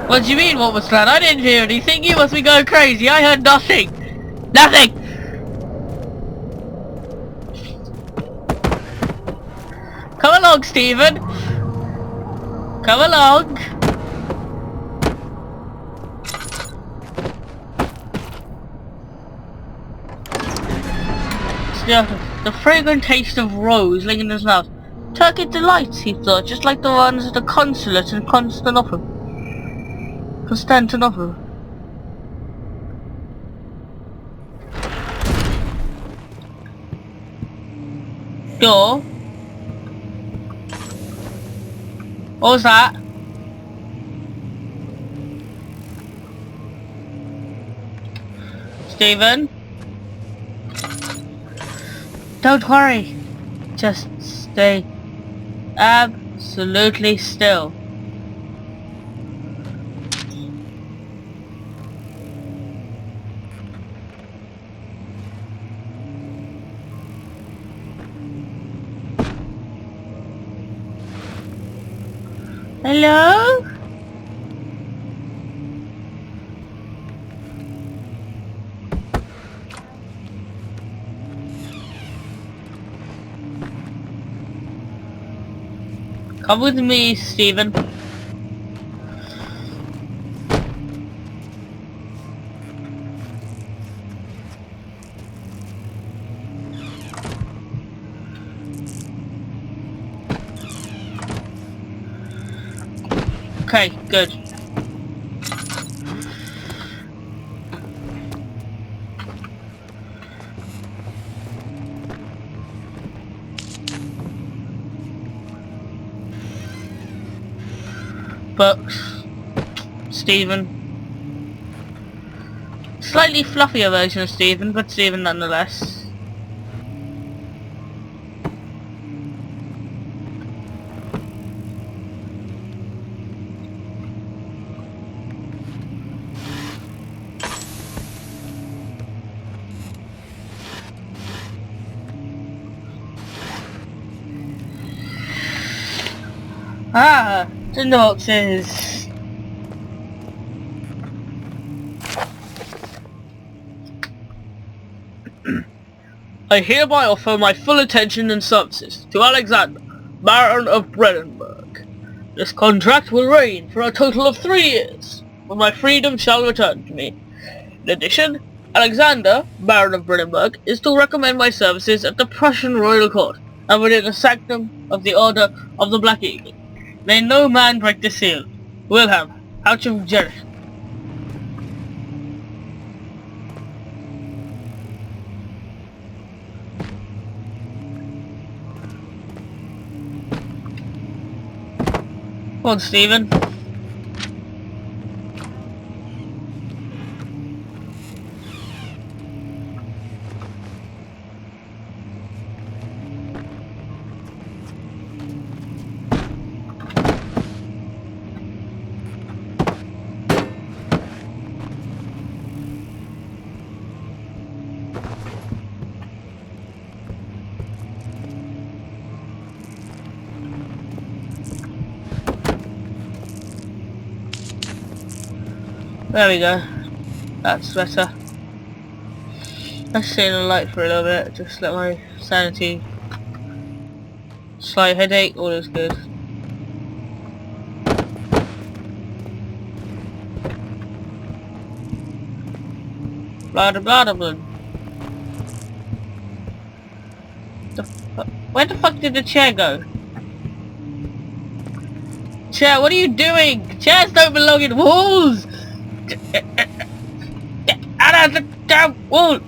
What do you mean, what was that? I didn't hear anything. You must be going crazy. I heard nothing. Nothing! Come along, Stephen. Come along. The fragrant taste of rose lingered in his mouth. Turkey delights, he thought, just like the ones at the consulate in Constantinople. Door. What was that? Stephen? Don't worry. Just stay absolutely still. Hello? Come with me, Stephen. Okay, good. Books. Stephen. Slightly fluffier version of Stephen, but Stephen nonetheless. Ah, the notices. I hereby offer my full attention and services to Alexander, Baron of Brandenburg. This contract will reign for a total of 3 years, when my freedom shall return to me. In addition, Alexander, Baron of Brandenburg, is to recommend my services at the Prussian Royal Court, and within the sanctum of the Order of the Black Eagle. May no man break the seal. Wilhelm, out of Jericho. Come on, Stephen. There we go. That's better. Let's stay in the light for a little bit. Just let my sanity. Slight headache, all is good. Blah blah blah blah. Where the fuck did the chair go? Chair, what are you doing? Chairs don't belong in walls! Get out of the damn wall!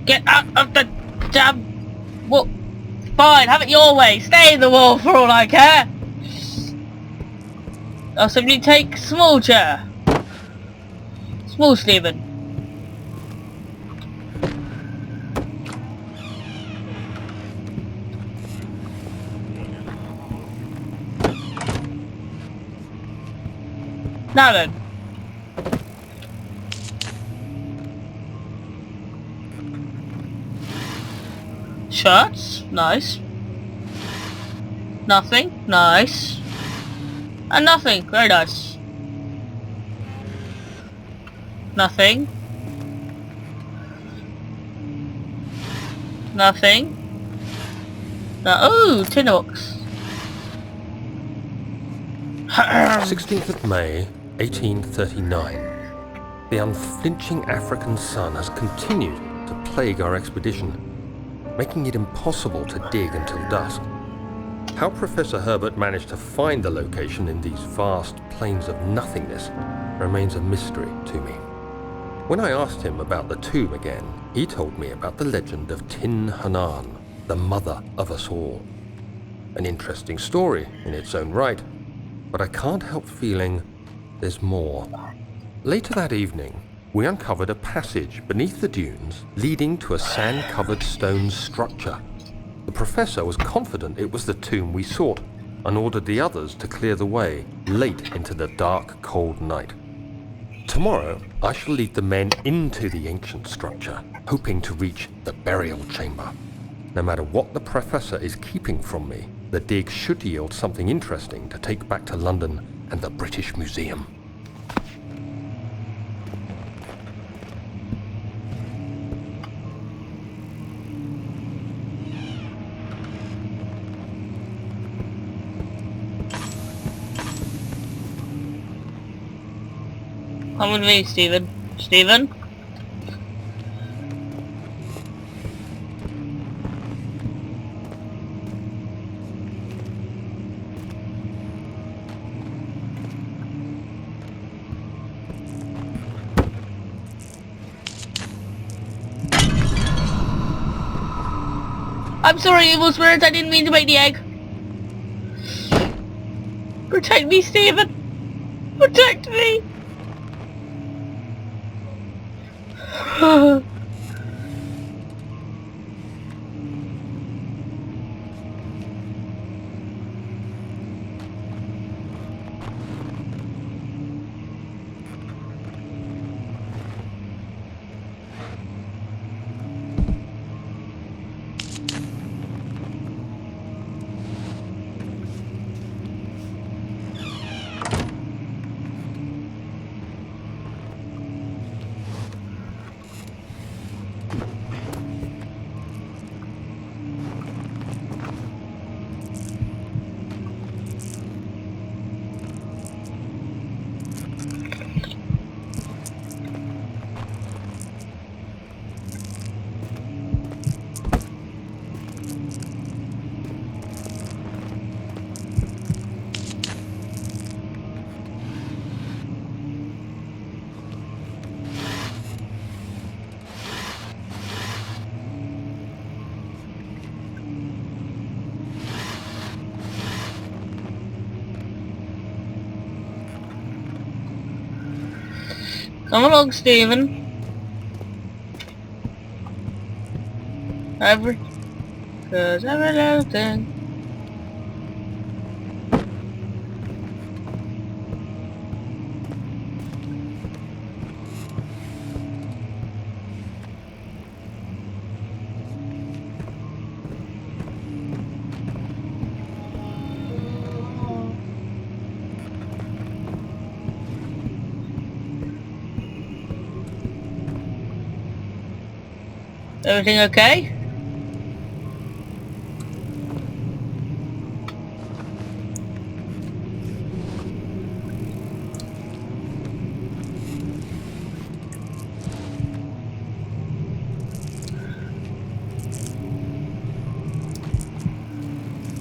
Get out of the damn wall! Fine, have it your way. Stay in the wall for all I care. I'll simply take small chair. Small Stephen. Now then. Shards, nice. Nothing, nice. And nothing, very nice. Nothing. Nothing. No, ooh, tinderbox. 16th of May, 1839. The unflinching African sun has continued to plague our expedition, making it impossible to dig until dusk. How Professor Herbert managed to find the location in these vast plains of nothingness remains a mystery to me. When I asked him about the tomb again, he told me about the legend of Tin Hanan, the mother of us all. An interesting story in its own right, but I can't help feeling there's more. Later that evening, we uncovered a passage beneath the dunes leading to a sand-covered stone structure. The professor was confident it was the tomb we sought and ordered the others to clear the way late into the dark, cold night. Tomorrow, I shall lead the men into the ancient structure, hoping to reach the burial chamber. No matter what the professor is keeping from me, the dig should yield something interesting to take back to London and the British Museum. Come with me, Stephen. Stephen? I'm sorry, evil spirit, I didn't mean to make the egg. Protect me, Stephen! Protect me! Come along, Stephen. Cause every little thing. Everything okay?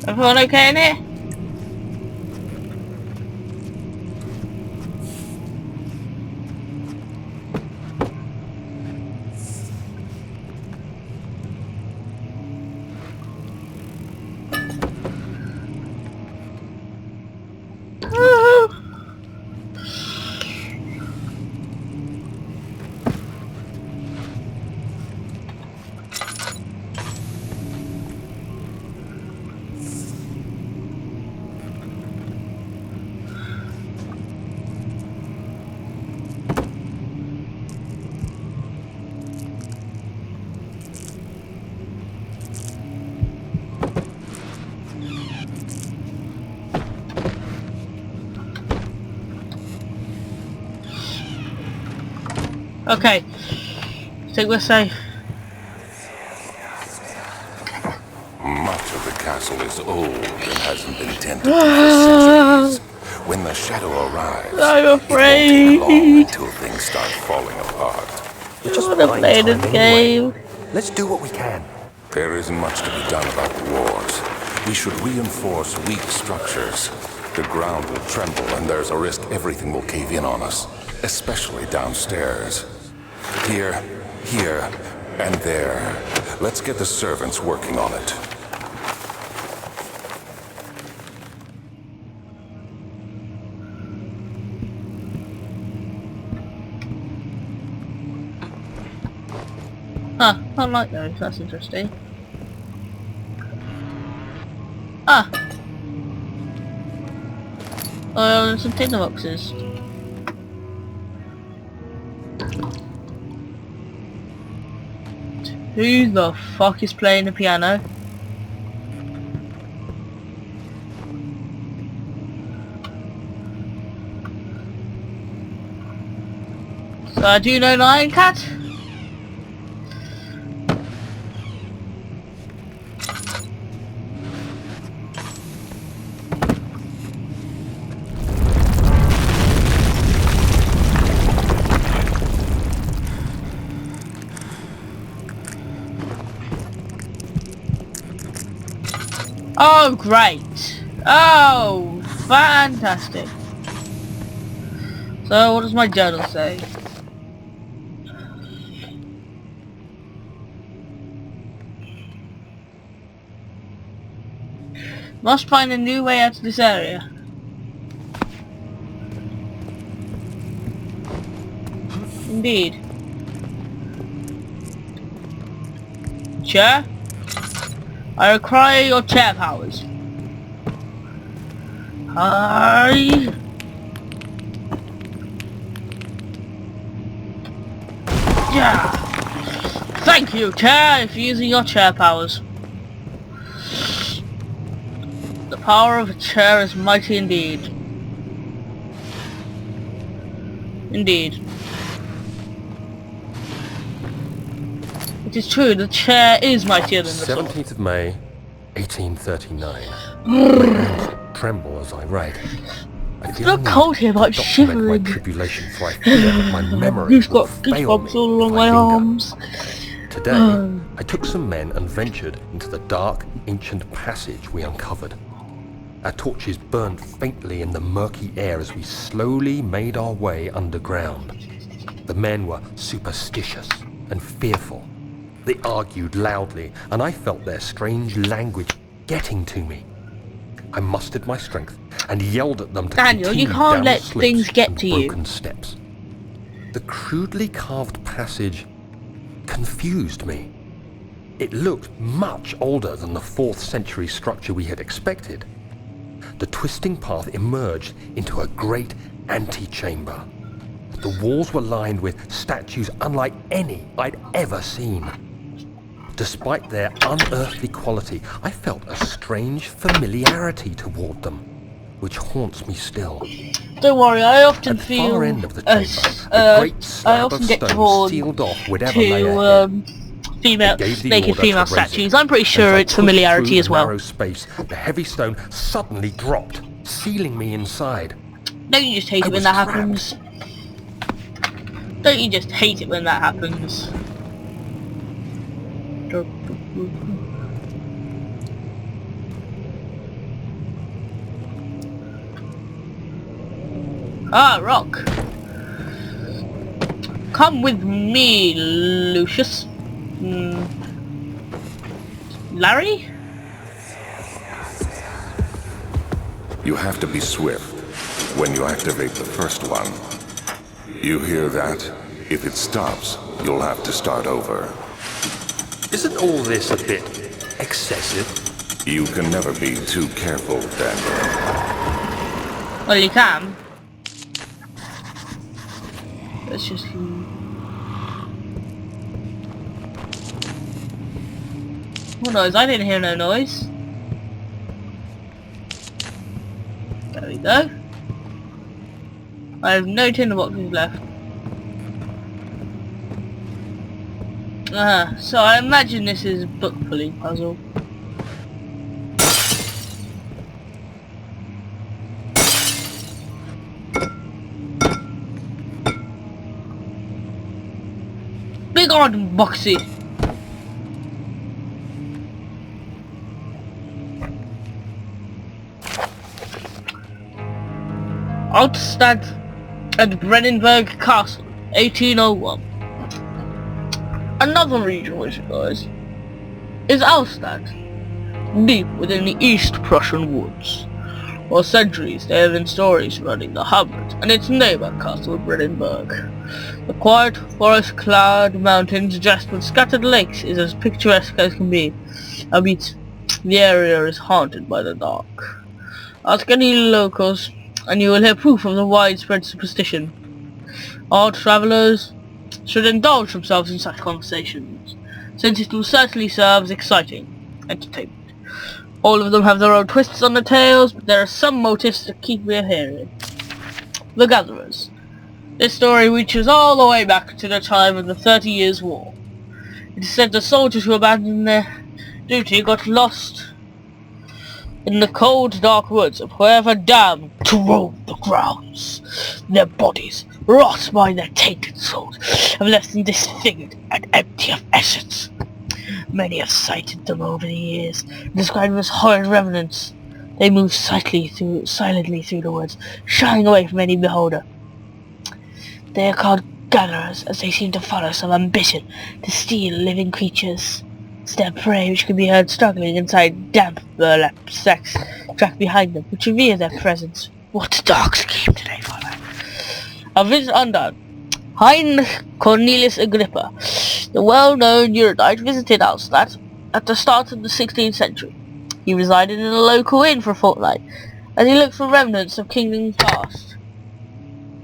Everyone okay in here? Okay. I think we're safe. Much of the castle is old and hasn't been tended to for centuries. When the shadow arrives, I'm it won't afraid. take long until things start falling apart. We're I just want to buying play time this anyway. game. Let's do what we can. There isn't much to be done about the wars. We should reinforce weak structures. The ground will tremble and there's a risk everything will cave in on us, especially downstairs. Here, and there. Let's get the servants working on it. Huh, I like those, that's interesting. Ah! Oh, there's some tinder boxes. Who the fuck is playing the piano? So do you know Lion Cat? Oh, great. Oh, fantastic. So, what does my journal say? Must find a new way out of this area. Indeed. Chair? I require your chair powers. Hi. Yeah. Thank you, chair, for using your chair powers. The power of a chair is mighty indeed. Indeed. It is true, the chair is mightier than the sword. 17th of May, 1839. My hands tremble as I write. I feel not cold here, but I'm shivering. My tribulation, for I fear that my memory Who's will got fail me goosebumps all along if my I linger. arms? Today, I took some men and ventured into the dark, ancient passage we uncovered. Our torches burned faintly in the murky air as we slowly made our way underground. The men were superstitious and fearful. They argued loudly, and I felt their strange language getting to me. I mustered my strength and yelled at them to Daniel, continue you can't down let the slopes things get and to you. broken steps. The crudely carved passage confused me. It looked much older than the 4th century structure we had expected. The twisting path emerged into a great antechamber. The walls were lined with statues unlike any I'd ever seen. Despite their unearthly quality, I felt a strange familiarity toward them, which haunts me still. Don't worry, I often At the feel far end of the chamber, a great I slab often of get stone drawn sealed off whatever lay ahead. to female, I gave the naked order female to raise statues. it. I'm pretty As sure I it's pushed familiarity through as the well. narrow space, the heavy stone suddenly dropped, sealing me inside. Don't you just hate I it when was that trapped. happens? Don't you just hate it when that happens? Ah, rock. Come with me, Lucius. Larry? You have to be swift when you activate the first one. You hear that? If it stops, you'll have to start over. Isn't all this a bit excessive? You can never be too careful, Daniel. Well, you can. Let's just... What noise? I didn't hear no noise. There we go. I have no tinderboxes left. So I imagine this is a book pulling puzzle. Big on Boxy! Outstad at Brennenburg Castle, 1801. Another region which it goes is Alstad, deep within the East Prussian woods. For centuries there have been stories surrounding the hamlet and its neighbour Castle Brennenburg. The quiet, forest-clad mountains just with scattered lakes is as picturesque as can be, albeit the area is haunted by the dark. Ask any locals and you will hear proof of the widespread superstition. All travellers should indulge themselves in such conversations, since it will certainly serve as exciting entertainment. All of them have their own twists on the tales, but there are some motifs that keep me hearing. The Gatherers. This story reaches all the way back to the time of the 30 Years' War. It is said the soldiers who abandoned their duty got lost in the cold, dark woods of whoever dared to roam the grounds. Their bodies, rot by their tainted souls, have left them disfigured and empty of essence. Many have sighted them over the years, and described them as horrid remnants. They move silently through the woods, shying away from any beholder. They are called gatherers, as they seem to follow some ambition to steal living creatures. It's their prey which can be heard struggling inside damp burlap sacks tracked behind them, which reveal their presence. What dark scheme did they follow? A visit undone. Heinrich Cornelius Agrippa, the well-known erudite, visited Alstadt at the start of the 16th century. He resided in a local inn for a fortnight, as he looked for remnants of kingdoms past.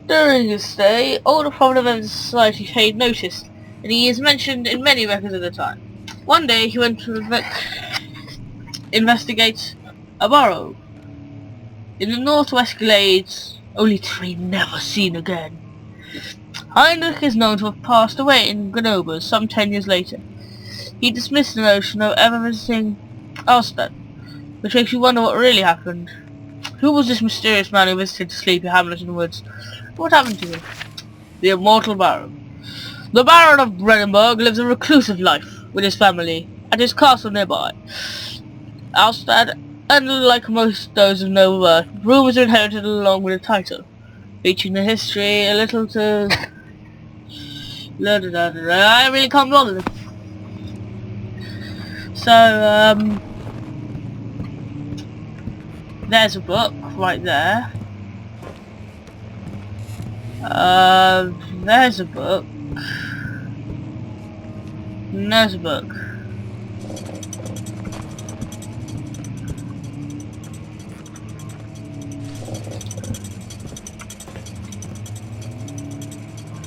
During his stay, all the prominent members of society paid notice, and he is mentioned in many records of the time. One day he went to investigate a burrow in the northwest glades, only to be never seen again. Heinrich is known to have passed away in Grenoble some 10 years later. He dismissed the notion of ever visiting Alstad, which makes you wonder what really happened. Who was this mysterious man who visited the sleepy hamlet in the woods? What happened to him? The immortal Baron. The Baron of Brennenburg lives a reclusive life with his family at his castle nearby. Alstad, unlike most those of noble birth, rumours are inherited along with a title, reaching the history a little to... I really can't bother them. So, there's a book right there. There's a book. And there's a book.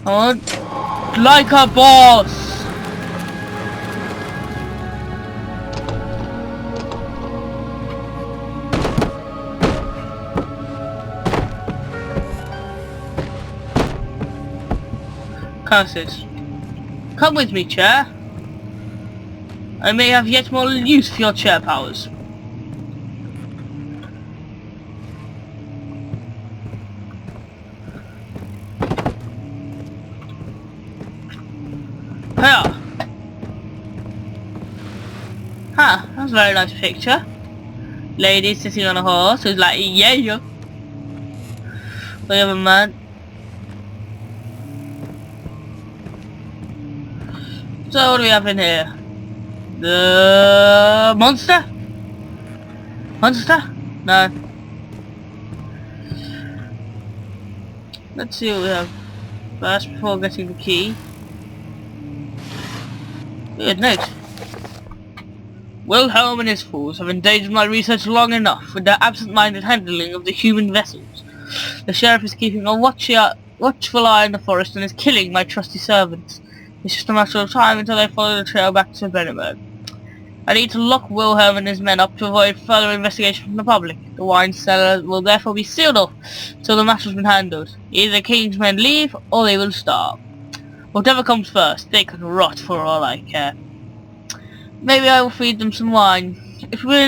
I want like a boss. Curses. Come with me, chair. I may have yet more use for your chair powers. Hiya. Huh, that's a very nice picture. Lady sitting on a horse who's like, yeah, yeah. We have a man. So what do we have in here? The monster? Monster? No. Let's see what we have first before getting the key. Weird note. Wilhelm and his fools have endangered my research long enough with their absent-minded handling of the human vessels. The sheriff is keeping a watchful eye on the forest and is killing my trusty servants. It's just a matter of time until they follow the trail back to Brennenburg. I need to lock Wilhelm and his men up to avoid further investigation from the public. The wine cellar will therefore be sealed off until the matter has been handled. Either the king's men leave, or they will starve. Whatever comes first, they can rot for all I care. Maybe I will feed them some wine. If we're